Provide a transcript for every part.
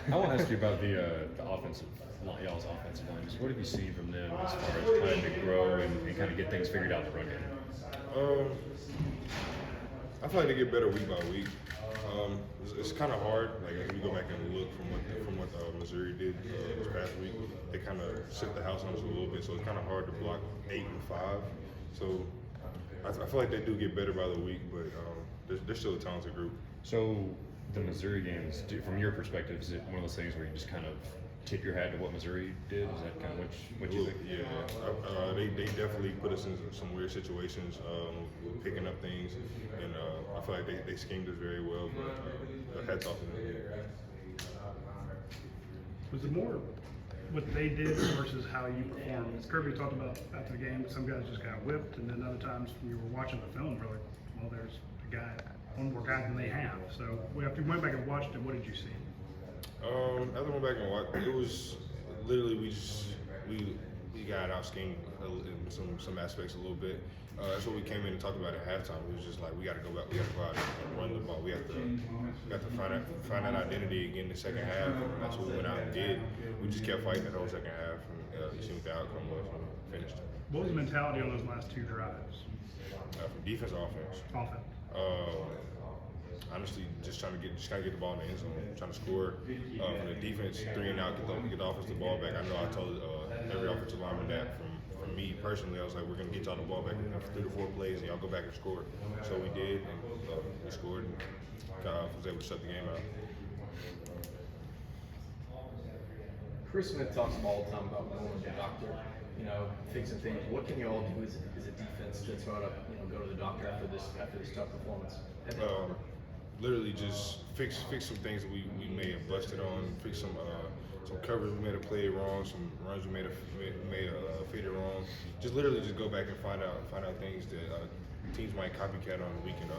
I want to ask you about the offensive, y'all's offensive line. Just what have you seen from them as far as trying to grow and kind of get things figured out in the run game? I feel like they get better week by week. It's kind of hard. Like if you go back and look from what Missouri did this past week, they kind of shook the house on us a little bit. So it's kind of hard to block 8 and 5. So I feel like they do get better by the week, but they're still a talented group. So the Missouri games, from your perspective, is it one of those things where you just kind of tip your hat to what Missouri did? Is that kind of what you think? Yeah. They definitely put us in some weird situations, picking up things, and I feel like they schemed us very well. But hats off to them. Was it more what they did versus how you performed? As Kirby talked about after the game, some guys just got whipped, and then other times when you were watching the film, you're like, well, there's a guy, one more guy than they have. So after you went back and watched it, what did you see? After I went back and watched, it was literally we got out schemed in some aspects a little bit. That's what we came in and talked about at halftime. It was just like we got to go back, we got to go out and run the ball. We have to find that identity again in the second half, and that's what we went out and did. We just kept fighting the whole second half, and you see what the outcome was when we finished. What was the mentality on those last two drives? From defense or offense? Offense. Honestly, just trying to get the ball in the end zone, trying to score. From the defense, 3 and out, get the offensive ball back. I know I told every offensive lineman that from me personally, I was like, we're gonna get y'all the ball back in 3 to 4 plays, and y'all go back and score. So we did, and we scored, and was able to shut the game out. Chris Smith talks all the time about going to the doctor, fixing things. What can you all do as a defense to try to, go to the doctor after this tough performance? Literally just fix some things that we may have busted on, fix some covers we may have played wrong, some runs we may have faded wrong. Just literally just go back and find out things that teams might copycat on, and we can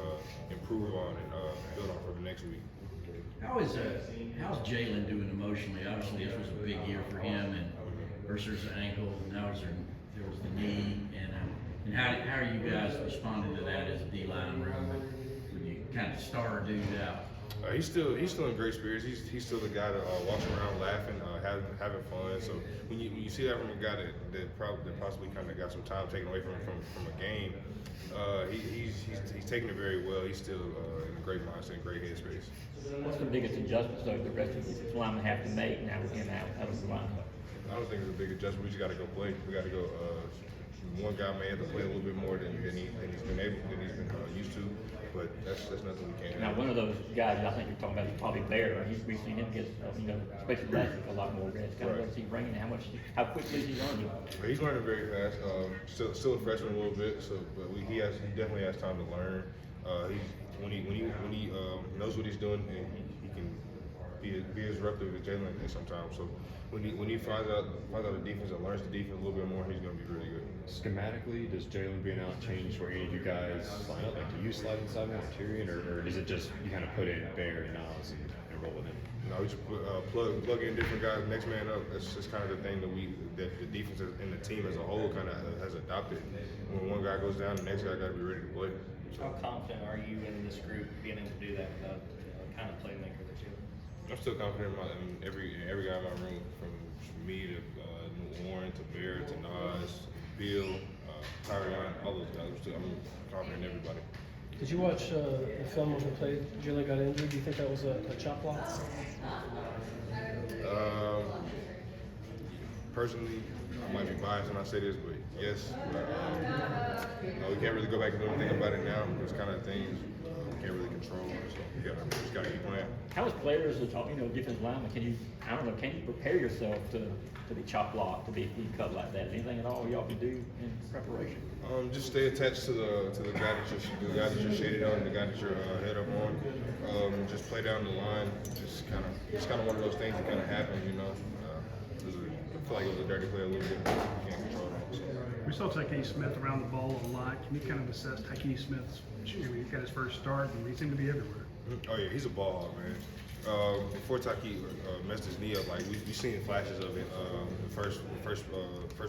improve on and build on for the next week. How's Jalen doing emotionally? Obviously, this was a big year for him, and first there's the ankle, now there was the knee, and how are you guys responding to that as a D-line room? When you kind of star a dude out? He's still in great spirits. He's still the guy that walks around laughing, having fun. So when you see that from a guy that possibly kind of got some time taken away from a game, he's taking it very well. He's still in a great mindset, great headspace. What's the biggest adjustments though the rest of the linemen have to make now with him out of the line? I don't think it's a big adjustment. We just got to go play. We got to go. One guy may have to play a little bit more than he's been used to, but that's nothing we can't. Now, one of those guys I think you're talking about is probably Bear. We've seen him get, especially last week, a lot more reps. Kind of what's he bringing? How quickly is he learning? He's learning very fast. Still a freshman a little bit, but he definitely has time to learn. When he knows what he's doing, and he can be as disruptive as Jalen is sometimes. So when he finds out the defense and learns the defense a little bit more, he's going to be really good. Schematically, does Jalen being out change where any of you guys line up? Like, do you slide inside with Tyrion, or is it just you kind of put in Bear and Nas and roll with him? No, we just plug in different guys, next man up. That's just kind of the thing that the defense and the team as a whole kind of has adopted. When one guy goes down, the next guy got to be ready to play. How confident are you in this group being able to do that without the kind of playmaker that you? I'm still confident in every guy in my room, from me to Warren to Bear to Nas, Bill, Tyrion, all those guys. I'm confident in everybody. Did you watch the film when Jalen got injured? Do you think that was a chop block? Personally, I might be biased when I say this, but yes. We can't really go back and do anything about it now. It's kind of things we can't really control. So we just got to keep playing. How as players, defensive linemen, can you prepare yourself to be chop blocked, to be cut like that? Anything at all y'all can do in preparation? Just stay attached to the guy that you're shaded on, the guy that you're head up on. Just play down the line. It's kind of one of those things that kind of happen, I feel like it was a dirty play a little bit, but you can't control it. So. We saw Tyke Smith around the ball a lot. Can you kind of assess Tyke Smith's? He got his first start, and he seemed to be everywhere. Oh yeah, he's a ball hog, man. Before Taki messed his knee up, like we seen flashes of it. The first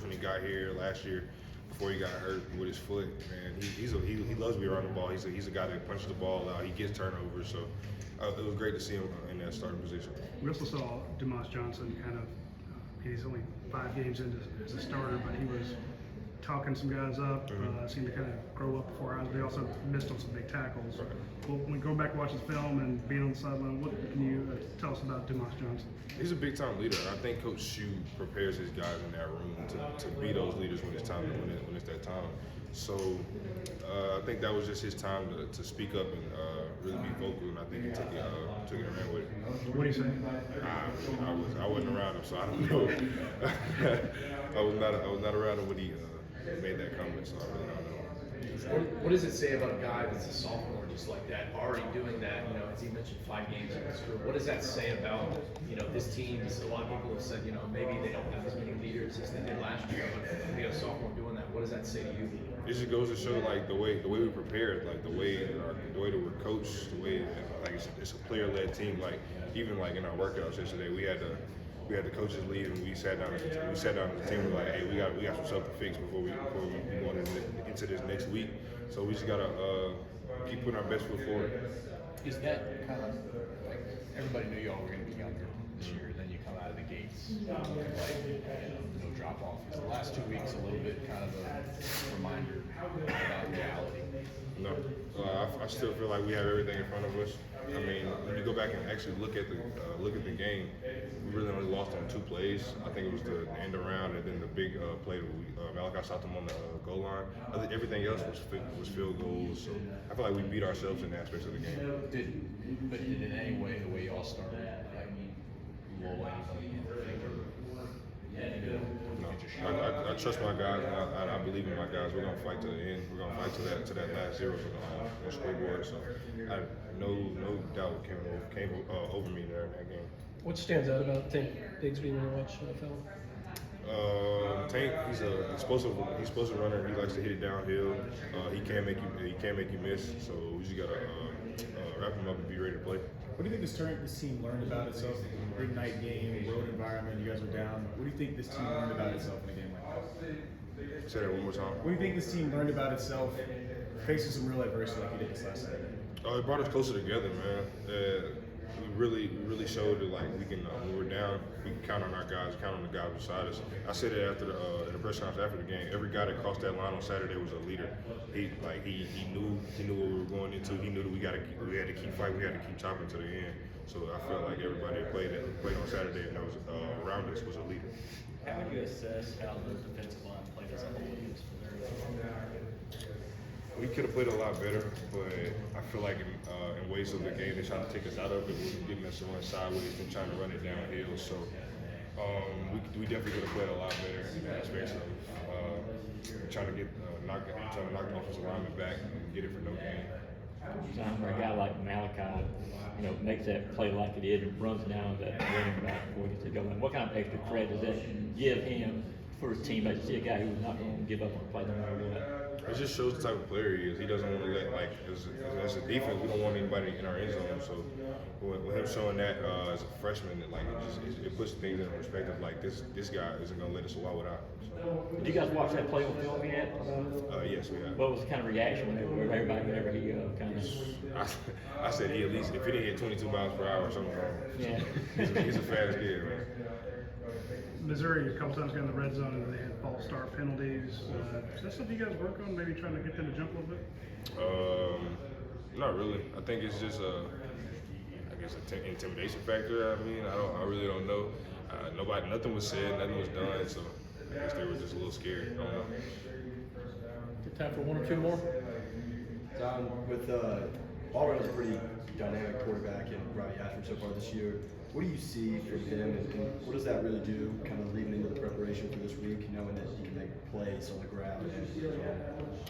when he got here last year, before he got hurt with his foot. Man, he loves to be around the ball. He's a guy that punches the ball out. He gets turnovers. So it was great to see him in that starting position. We also saw Dumas Johnson kind of, he's only 5 games into as a starter, but he was talking some guys up, seemed to kind of grow up before our eyes. But he also missed on some big tackles. Right. Well, when we go back and watch his film and being on the sideline, what can you tell us about Dumas Johnson? He's a big time leader. I think Coach Shue prepares his guys in that room to be those leaders when it's time when it's that time. So I think that was just his time to speak up and really be vocal, and I think he took it and ran with it. What do you say? I wasn't around him, so I don't know. I was not around him when he made that comment, so I really don't know. What does it say about a guy that's a sophomore just like that, already doing that? You know, as he mentioned, 5 games in this group. What does that say about, you know, this team? A lot of people have said, you know, maybe they don't have as many leaders as they did last year, but they got a sophomore doing that. What does that say to you? It just goes to show like the way we prepared, like the way that we're coached, the way like it's a player-led team. Like even like in our workouts yesterday, we had the coaches leave and we sat down as a team. We're like, hey, we got some stuff to fix before we go into this next week. So we just gotta keep putting our best foot forward. Is that kind of like everybody knew y'all were going to be younger this year, then you come out of the gates like no drop off? Is the last 2 weeks a little bit kind of a reminder about reality? No, I still feel like we have everything in front of us. I mean, when you go back and actually look at the game, we really only lost on 2 plays. I think it was the end around and then the big play that Malachi stopped him on the goal line. I think everything else was field goals. So I feel like we beat ourselves in aspects of the game. But did in any way the way y'all started, like lull anybody in thinking, No, I trust my guys and I believe in my guys. We're gonna fight to the end. We're gonna fight to that last zero on the scoreboard. So no doubt came over me there in that game. What stands out about Tank Bigsby when you watch film? Tank, he's an explosive runner. He likes to hit it downhill. He can't make you miss. So we just gotta wrap him up and be ready to play. What do you think this team learned about itself? Big night game, road environment, you guys were down. What do you think this team learned about itself in a game like that? Say that one more time. What do you think this team learned about itself facing some real adversity like you did this last Saturday? It brought us closer together, man. We really showed that like we can when we're down, we can count on our guys, count on the guys beside us. I said it after at the press conference after the game. Every guy that crossed that line on Saturday was a leader. He knew what we were going into. He knew that we had to keep fighting. We had to keep chopping to the end. So I felt like everybody that played on Saturday and that was around us was a leader. How would you assess how the defensive line played as a whole against Missouri? We could have played a lot better, but I feel like in ways of the game, they tried to take us out of it. We were getting us to run sideways and trying to run it downhill. So we definitely could have played a lot better in that aspect of trying to knock the offensive lineman back and get it for no gain. Time where a guy like Malachi, you know, makes that play like it is and runs down that running back before he gets to go in. What kind of extra credit does that give him for his teammates to see a guy who's not going to give up on a play no matter what? It just shows the type of player he is. He doesn't want to let, like, as a defense, we don't want anybody in our end zone. So with him showing that as a freshman, it puts things in perspective. Like this guy isn't going to let us walk without. Did you guys watch that play on film yet? Yes, we have. What was the kind of reaction whenever he kind of? I said he at least, if he didn't hit 22 miles per hour or something wrong. Yeah. He's a fast kid, man. Missouri a couple times got in the red zone and they had false start penalties. Is that something you guys work on? Maybe trying to get them to jump a little bit? Not really. I think it's just an intimidation factor. I mean, I really don't know. Nothing was said, nothing was done, so I guess they were just a little scared. I don't know. Good time for 1 or 2 more. Don, with all-around a pretty dynamic quarterback in Robbie Ashford so far this year, what do you see from him, and what does that really do, kind of leading into the preparation for this week, knowing that he can make plays on the ground?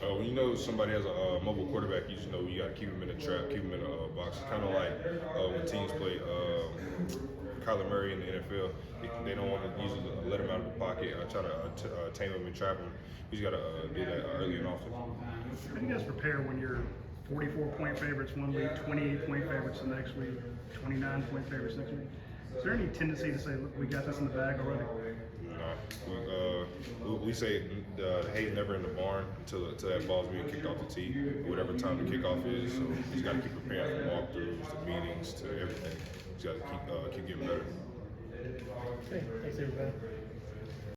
When you know somebody has a mobile quarterback, you just know you got to keep him in the trap, keep him in a box. Kind of like when teams play Kyler Murray in the NFL, they don't want to usually let him out of the pocket, try to tame him and trap him. You just got to do that early and often. How do you guys prepare when you're 44-point favorites one week, 28-point favorites the next week, 29-point favorites next week? Is there any tendency to say, look, we got this in the bag already? not. We say the hay's never in the barn until that ball's being kicked off the tee, whatever time the kickoff is. So you just got to keep preparing for walkthroughs, to meetings, to everything. You just got to keep getting better. Okay, thanks everybody.